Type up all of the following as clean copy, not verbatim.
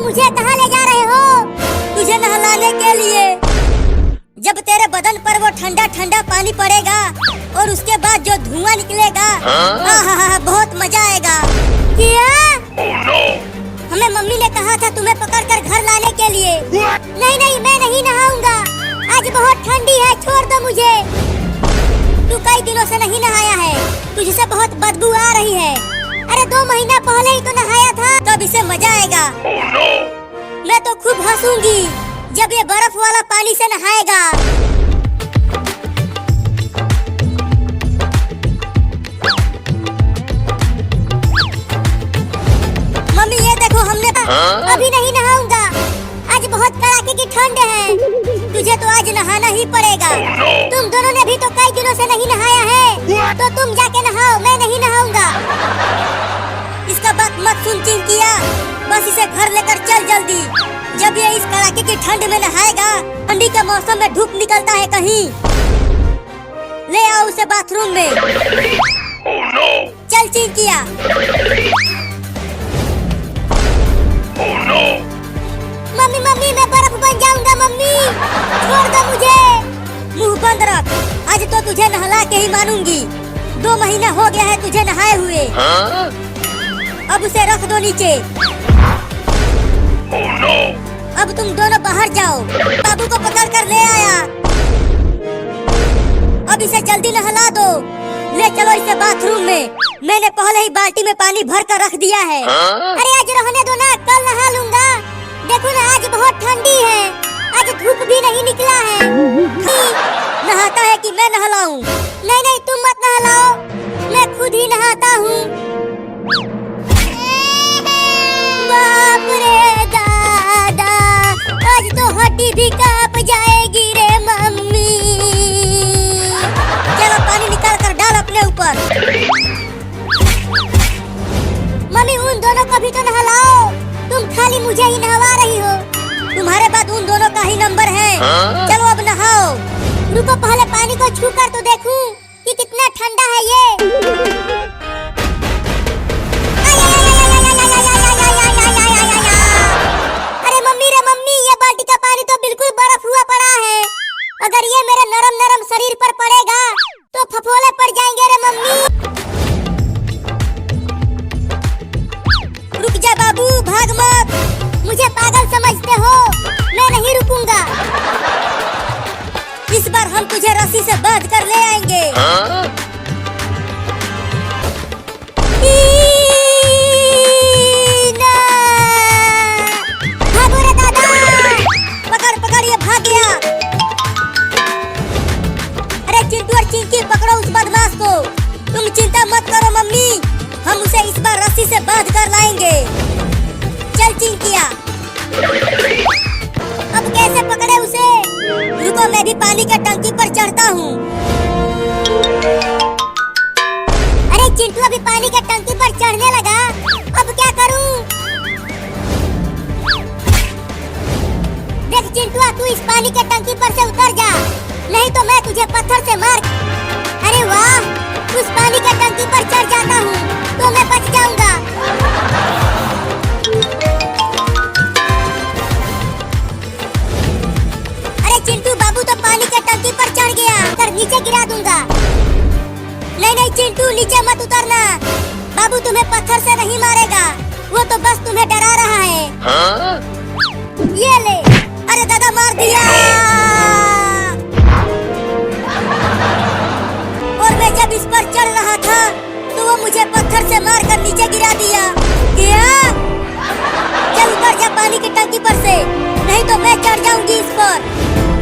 मुझे कहाँ ले जा रहे हो? तुझे नहलाने के लिए। जब तेरे बदन पर वो ठंडा ठंडा पानी पड़ेगा और उसके बाद जो धुआं निकलेगा, बहुत मजा आएगा। क्या? हमें मम्मी ने कहा था तुम्हें पकड़कर घर लाने के लिए। नहीं नहीं, मैं नहीं नहाऊंगा। आज बहुत ठंडी है, छोड़ दो मुझे। तू कई दिनों से नहीं नहाया है, तुझसे बहुत बदबू आ रही है। अरे 2 महीना पहले ही तो नहाया था। तब इसे मजा आएगा। मैं तो खूब हंसूंगी जब ये बर्फ वाला पानी से नहाएगा। मम्मी ये देखो हमने। अभी नहीं नहाऊंगा, आज बहुत कड़ाके की ठंड है। तुझे तो आज नहाना ही पड़ेगा। तुम दोनों ने भी तो कई दिनों से नहीं नहाया है, तो तुम जाके नहाओ, मैं नहीं नहाऊंगा। इसका बात मत सुन चिंकिया, बस इसे घर लेकर चल जल्दी। जब ये इस कड़ाके की ठंड में नहाएगा, ठंडी के मौसम में धूप निकलता है कहीं, ले आओ उसे बाथरूम में। चल चिंकिया। मम्मी मम्मी, मैं बर्फ बन जाऊंगा। मम्मी छोड़ दो मुझे। मुंह बंद रख, आज तो तुझे नहला के ही मानूंगी। 2 महीना हो गया है तुझे नहाए हुए। अब उसे रख दो नीचे। अब तुम दोनों बाहर जाओ, बाबू को पकड़ कर ले आया। अब इसे जल्दी नहला दो। ले चलो इसे बाथरूम में। मैंने पहले ही बाल्टी में पानी भर कर रख दिया है। अरे आज रहने दो ना, कल नहा लूंगा। देखो ना, आज बहुत ठंडी है, आज धूप भी नहीं निकला है। नहाता है कि मैं नहलाऊं? नहीं नहीं, तुम मत नहलाओ, मैं खुद ही नहाता हूँ। बाप रे दादा, आज तो हड्डी भी कांप जाएगी रे मम्मी। चलो पानी निकाल कर डाल अपने ऊपर। मम्मी उन दोनों को भी तो नहलाओ, तुम खाली मुझे ही नहवा रही हो। तुम्हारे बाद उन दोनों का ही नंबर है। चलो अब नहाओ। रुको, पहले पानी को छू कर तो देखूं कि कितना ठंडा है ये। अरे मम्मी रे मम्मी, ये बाल्टी का पानी तो बिल्कुल बर्फ हुआ पड़ा है। अगर ये मेरे नरम नरम शरीर पर पड़ेगा तो फफोले पड़ जाएंगे रे मम्मी। रुक जा बाबू, भाग मत। मुझे पागल समझते हो? मैं नहीं रुकूंगा। इस बार हम तुझे रस्सी से बांध कर ले आएंगे। भागो रे दादा। पकड़ पकड़, ये भाग गया। अरे चिंटू और चिंकी, पकड़ो उस बदमाश को। तुम चिंता मत करो मम्मी, हम उसे इस बार रस्सी से बांध कर लाएंगे। चल चिंकिया। अब कैसे पकड़े उसे? रुको, मैं भी पानी के टंकी पर चढ़ता हूँ। अरे चिंटू अभी पानी के टंकी पर चढ़ने लगा, अब क्या करूँ? देख चिंटू, तू इस पानी के टंकी पर से उतर जा, नहीं तो मैं तुझे पत्थर से मार। अरे वाह, उस पानी के टंकी पर चढ़ जाता हूँ तो मैं बच जाऊंगा। अरे चिंटू, बाबू तो पानी के टंकी पर चढ़ गया, कर नीचे गिरा दूंगा। नहीं नहीं चिंटू, नीचे मत उतरना। बाबू तुम्हें पत्थर से नहीं मारेगा, वो तो बस तुम्हें डरा रहा है। ये ले। अरे दादा, मार दिया। और मैं जब इस पर चढ़ रहा था तो वो मुझे पत्थर से मारकर नीचे गिरा दिया। क्या? चल उतर जा पानी की टंकी पर से, नहीं तो मैं चढ़ जाऊंगी इस पर।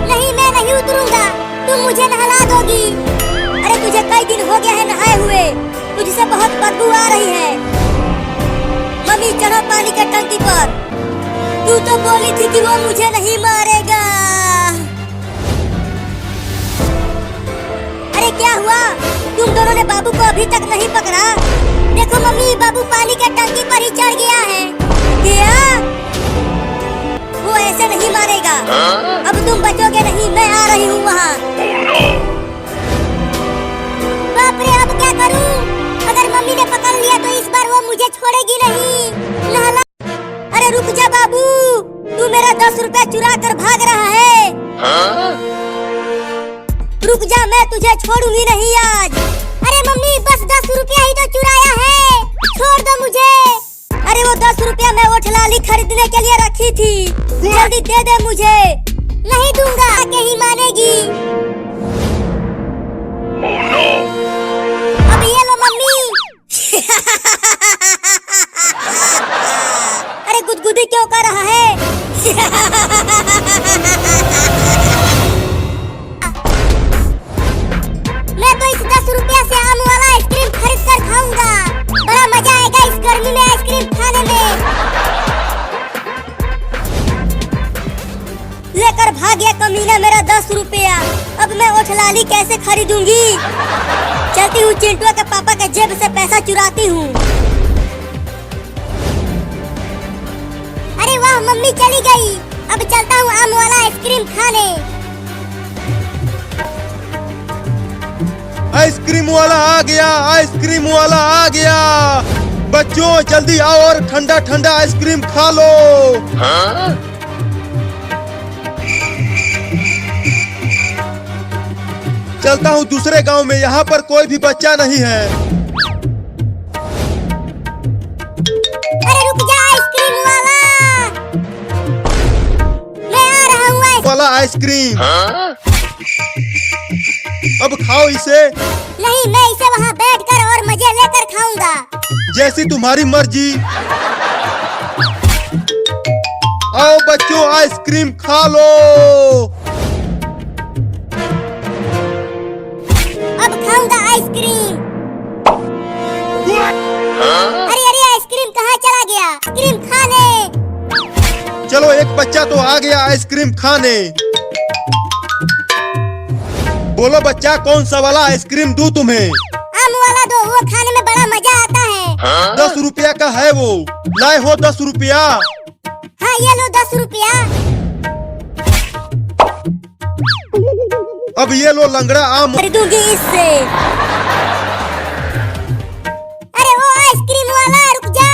नहीं, मैं नहीं उतरूंगा, तुम मुझे नहला दोगी। अरे तुझे कई दिन हो गया है नहाए हुए, तुझसे बहुत बदबू आ रही है। मम्मी चढ़ो पानी के टंकी पर। तू तो बोली थी कि वो मुझे नहीं मारेगा। अरे क्या हुआ? तुम दोनों ने बाबू को अभी तक नहीं पकड़ा? देखो मम्मी, बाबू पानी के टंकी पर ही चढ़ गया है। क्या? वो ऐसे नहीं मारेगा। अब तुम बचोगे नहीं, मैं आ रही हूँ वहाँ। बाप रे, अब क्या करूँ? अगर मम्मी ने पकड़ लिया तो इस बार वो मुझे छोड़ेगी नहीं। नहला। अरे रुक जा बाबू, तू मेरा 10 रुपया चुरा कर भाग रहा है। रुक जा, मैं तुझे छोड़ूंगी नहीं आज। अरे मम्मी बस 10 रुपया ही तो चुराया है, छोड़ दो मुझे। अरे वो 10 रुपया मैं ओठलाली खरीदने के लिए रखी थी, जल्दी दे दे मुझे। नहीं दूंगा, के ही मानेगी। Oh no! अब ये लो मम्मी। अरे गुदगुदी क्यों कर रहा है? मैं तो इस 10 रुपया से आम वाला आइसक्रीम खरीद कर खाऊंगा। बड़ा मजा आएगा इस गर्मी में आइसक्रीम खाने में। लेकर भाग गया कमीना मेरा 10 रुपया। अब मैं ओठलाली कैसे खरीदूंगी? चलती हूँ चिंटुआ के पापा के जेब से पैसा चुराती हूँ। अरे वाह, मम्मी चली गई। अब चलता हूँ आम वाला आइसक्रीम खाने। आइसक्रीम वाला आ गया, आइसक्रीम वाला आ गया। बच्चों जल्दी आओ और ठंडा ठंडा आइसक्रीम खा लो। चलता हूँ दूसरे गांव में, यहाँ पर कोई भी बच्चा नहीं है। अरे रुक जा आइसक्रीम वाला, मैं आ रहा हूँ। वाला आइसक्रीम अब खाओ इसे। नहीं, मैं इसे वहाँ बैठकर और मजे लेकर खाऊंगा। जैसी तुम्हारी मर्जी। आओ बच्चों आइसक्रीम खा लो। अब खाऊंगा आइसक्रीम। अरे अरे आइसक्रीम कहाँ चला गया? आइसक्रीम खाने। चलो एक बच्चा तो आ गया आइसक्रीम खाने। बोलो बच्चा कौन सा वाला आइसक्रीम दूं तुम्हें? आम वाला दो, वो खाने में बड़ा मजा आता है। 10 रुपया का है वो, लाए हो 10 रुपया? हाँ ये लो 10 रुपया। अब ये लो लंगड़ा आम। खरीदूंगी इससे। अरे वो आइसक्रीम वाला रुक जा।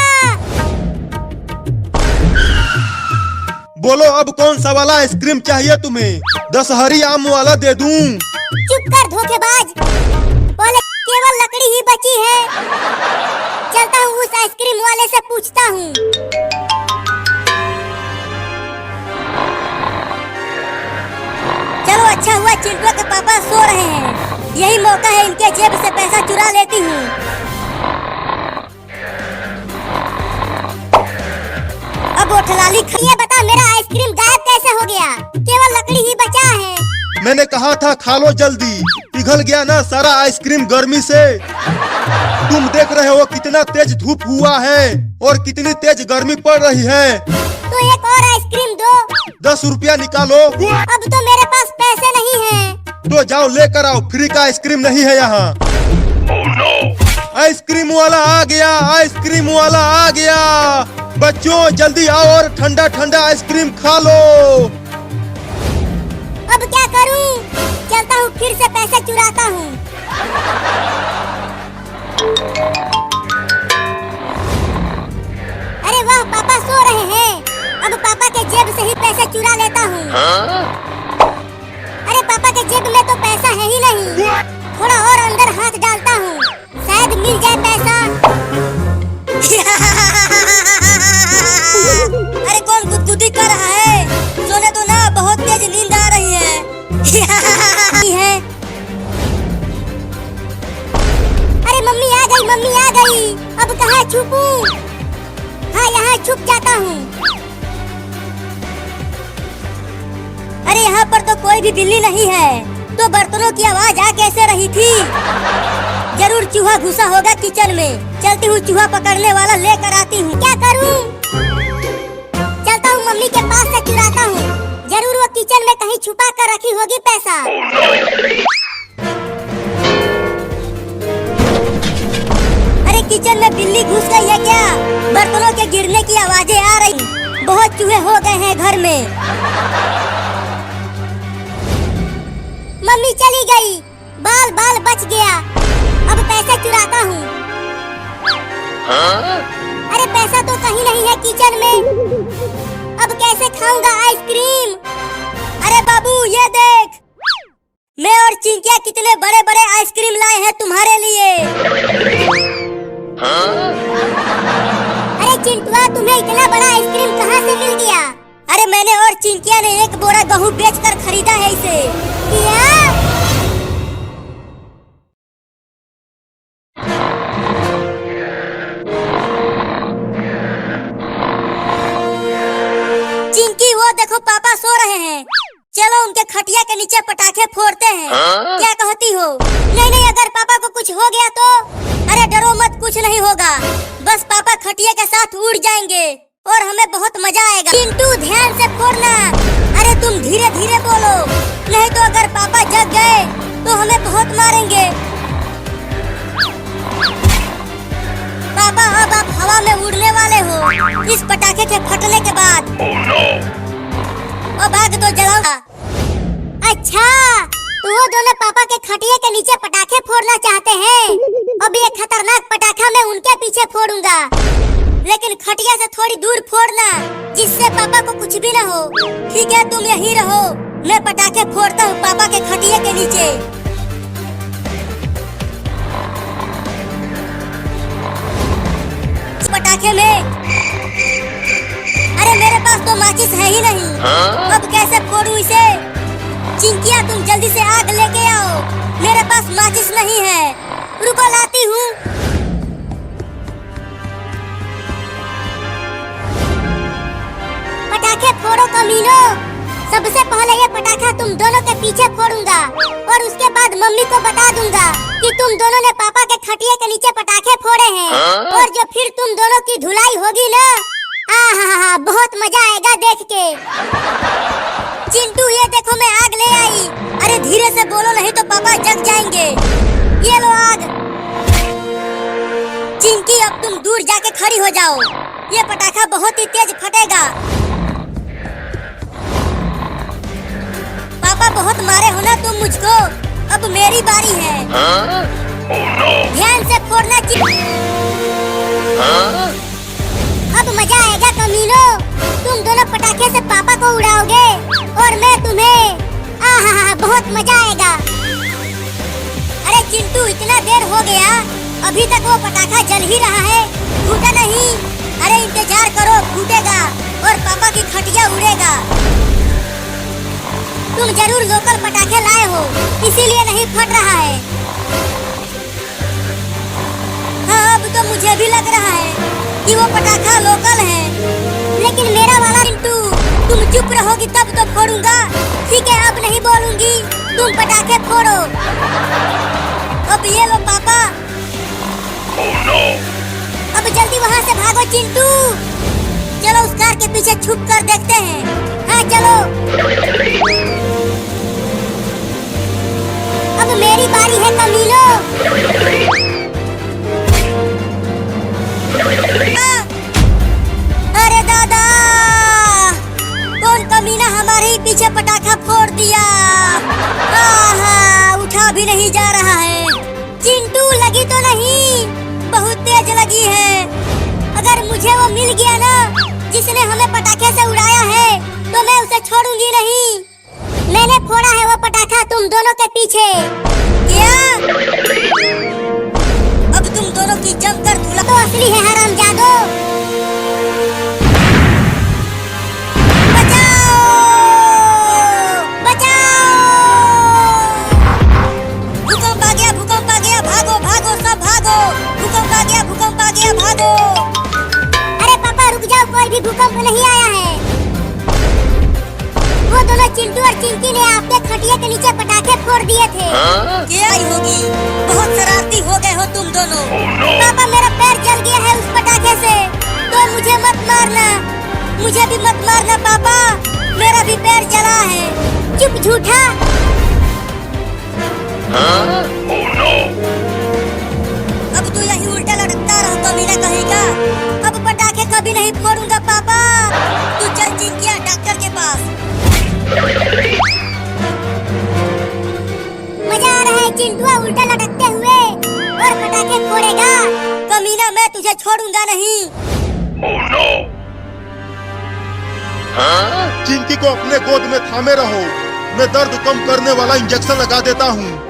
बोलो अब कौन सा वाला आइसक्रीम चाहिए तुम्हें? 10 हरी आम वाला दे दूं? चुप कर धोखेबाज, पहले केवल लकड़ी ही बची है। चलता हूँ उस आइसक्रीम वाले से पूछता हूँ। चलो अच्छा हुआ चिंटुआ के पापा सो रहे हैं, यही मौका है इनके जेब से पैसा चुरा लेती हूँ। अब ओठलाली ये बता मेरा आइसक्रीम गायब कैसे हो गया? केवल लकड़ी ही बचा है। मैंने कहा था खा लो जल्दी, पिघल गया ना सारा आइसक्रीम गर्मी से। तुम देख रहे हो कितना तेज धूप हुआ है और कितनी तेज गर्मी पड़ रही है। तो एक और आइसक्रीम दो। 10 रुपया निकालो। अब तो मेरे पास पैसे नहीं हैं। तो जाओ लेकर आओ, फ्री का आइसक्रीम नहीं है यहाँ। Oh no! आइसक्रीम वाला आ गया, आइसक्रीम वाला आ गया। बच्चों जल्दी आओ और ठंडा ठंडा आइसक्रीम खा लो। अब क्या करूं? चलता हूँ फिर से पैसे चुराता हूँ। अरे वाह, पापा सो रहे हैं। अब पापा के जेब से ही पैसे चुरा लेता हूँ। अरे पापा के जेब में तो पैसा है ही नहीं। थोड़ा और अंदर हाथ डालता हूँ, शायद मिल जाए पैसा। अरे कौन गुदगुदी कर रहा है? सोने तो ना, बहुत तेज नींद आ रही है। अरे मम्मी आ गई, मम्मी आ गई। अब कहाँ छुपूं? हाँ यहाँ छुप जाता हूँ। अरे यहाँ पर तो कोई भी बिल्ली नहीं है, तो बर्तनों की आवाज आ कैसे रही थी? जरूर चूहा घुसा होगा किचन में। चलती हूँ चूहा पकड़ने वाला लेकर आती हूँ। क्या करूं? चलता हूँ मम्मी के पास से चुराता हूँ। जरूर वो किचन में कहीं छुपा कर रखी होगी पैसा। अरे किचन में बिल्ली घुस गई है क्या? बर्तनों के गिरने की आवाजें आ रही। बहुत चूहे हो गए हैं घर में। मम्मी चली गई, बाल बाल बच गया। अब पैसे चुराता हूँ। अरे पैसा तो कहीं नहीं है किचन में। अब कैसे खाऊंगा आइसक्रीम? अरे बाबू ये देख, मैं और चिंकिया कितने बड़े बड़े आइसक्रीम लाए हैं तुम्हारे लिए। अरे चिंटुआ, तुम्हें इतना बड़ा आइसक्रीम कहाँ से मिल गया? अरे मैंने और चिंकिया ने एक बोरा गेहूं बेचकर खरीदा है इसे। क्या? चिंकी वो देखो पापा सो रहे हैं, चलो उनके खटिया के नीचे पटाखे फोड़ते हैं। क्या कहती हो? नहीं नहीं, अगर पापा को कुछ हो गया तो? अरे डरो मत, कुछ नहीं होगा, बस पापा खटिया के साथ उड़ जाएंगे और हमें बहुत मजा आएगा। चिंटू ध्यान से फोड़ना। अरे तुम धीरे धीरे बोलो, नहीं तो अगर पापा जग गए तो हमें बहुत मारेंगे। पापा अब आप हवा में उड़ने वाले हो इस पटाखे के फटने के बाद। Oh no! अब आग तो जलाऊंगा। अच्छा, तो वो दोनों पापा के खटिया के नीचे पटाखे फोड़ना चाहते हैं। अब ये खतरनाक पटाखा मैं उनके पीछे फोड़ूंगा, लेकिन खटिया से थोड़ी दूर फोड़ना, जिससे पापा को कुछ भी ना हो। ठीक है, तुम यहीं रहो, मैं पटाखे फोड़ता हूँ पापा के खटिया के नीचे। इस पटाखे में, अरे मेरे पास तो माचिस है ही नहीं। अब कैसे फोड़ूं इसे? चिंकिया तुम जल्दी से आग लेके आओ, मेरे पास माचिस नहीं है। रुको लाती हूँ। पटाखे फोड़ो कमीनो। सबसे पहले ये पटाखा तुम दोनों के पीछे फोड़ूंगा और उसके बाद मम्मी को बता दूंगा कि तुम दोनों ने पापा के खटिया के नीचे पटाखे फोड़े हैं। और जो फिर तुम दोनों की धुलाई होगी ना, आहा, बहुत मजा आएगा देख के। चिंटू ये देखो मैं आग ले आई। अरे धीरे से बोलो, नहीं तो पापा जग जाएंगे। ये लो आग। चिंकी अब तुम दूर जाके खड़ी हो जाओ, ये पटाखा बहुत ही तेज फटेगा। पापा बहुत मारे हो ना तुम मुझको, अब मेरी बारी है। Oh no! ध्यान से फोड़ना चिंटू। अब मजा आएगा कमीनो। तुम दोनों पटाखे से पापा को उड़ाओगे और मैं तुम्हें। आहा, बहुत मजा आएगा। अरे चिंटू इतना देर हो गया, अभी तक वो पटाखा जल ही रहा है, फूटा नहीं। अरे इंतजार करो, फूटेगा और पापा की खटिया उड़ेगा। तुम जरूर लोकल पटाखे लाए हो, इसीलिए नहीं फट रहा है। हाँ, अब तो मुझे भी लग रहा है कि वो पटाखा लोकल है, लेकिन मेरा वाला। चिंटू तुम चुप रहोगी तब तो फोड़ूंगा। ठीक है, अब नहीं बोलूंगी, तुम पटाखे फोड़ो। अब ये लो पापा। Oh no! अब जल्दी वहाँ से भागो चिंटू। चलो उस कार के पीछे छुप कर देखते हैं। हाँ चलो। अब मेरी बारी है कमीनो। अरे दादा, कौन कमीना हमारे ही पीछे पटाखा फोड़ दिया। आहा, उठा भी नहीं जा रहा है। चिंटू लगी तो नहीं, बहुत तेज लगी है। अगर मुझे वो मिल गया ना जिसने हमें पटाखे से उड़ाया है, तो मैं उसे छोड़ूंगी नहीं। मैंने फोड़ा है वो पटाखा तुम दोनों के पीछे। क्या? अब तुम दोनों की जमकर धुला। तो असली है हरामजादो। बचाओ! बचाओ! भूकंप आ गया, भूकंप आ गया, भागो भागो सब भागो। भूकंप आ गया, भूकंप आ गया, भागो। अरे पापा रुक जाओ, कोई भी भूकंप नहीं आया है। वो दोनों चिंटू और चिंकी ने आपके खटिया के नीचे पटाखे फोड़ दिए थे। क्या आई होगी? बहुत शरारती हो गए हो तुम दोनों। Oh no! पापा मेरा पैर जल गया है उस पटाखे से, तो मुझे मत मारना। मुझे भी मत मारना पापा, मेरा भी पैर जला है। चुप झूठा। Oh no! अब तू यही उल्टा लटकता रह कमीना कहेगा। अब पटाखे कभी नहीं फोड़ूंगा पापा। तू चल चिंकिया डॉक्टर के पास। मजा आ रहा है चिंटुआ उल्टा लटकते हुए और पटाखे फोड़ेगा। कमीना मैं तुझे छोड़ूंगा नहीं। Oh no! चिंकी को अपने गोद में थामे रहो, मैं दर्द कम करने वाला इंजेक्शन लगा देता हूँ।